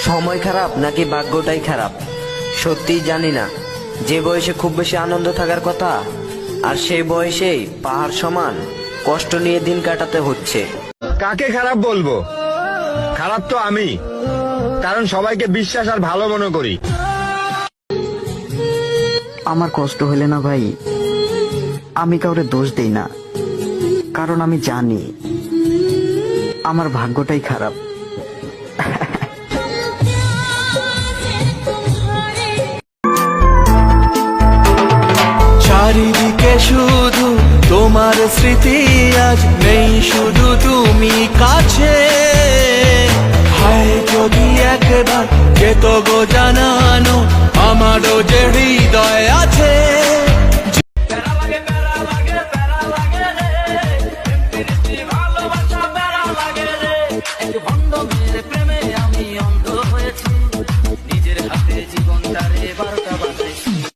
সময় খারাপ নাকি ভাগ্যটাই খারাপ সত্যিই জানি না। যে বয়সে খুব বেশি আনন্দ থাকার কথা, আর সেই বয়সেই পাহাড় সমান কষ্ট নিয়ে দিন কাটাতে হচ্ছে। কাকে খারাপ বলবো? খারাপ তো আমি, কারণ সবাইকে বিশ্বাস আর ভালো মনে করি। আমার কষ্ট হলে না ভাই, আমি কাউরে দোষ দেই না, কারণ আমি জানি আমার ভাগ্যটাই খারাপ। চারিদিকে শুধু তোমার স্মৃতি, আজ নেই শুধু তুমি কাছে। হায় যদি একবার যেত গো জানানো, আমারও যে হৃদয় আছে। প্রেমে আমি অন্ধ হয়েছি, নিজের হাতে জীবনটারে এবার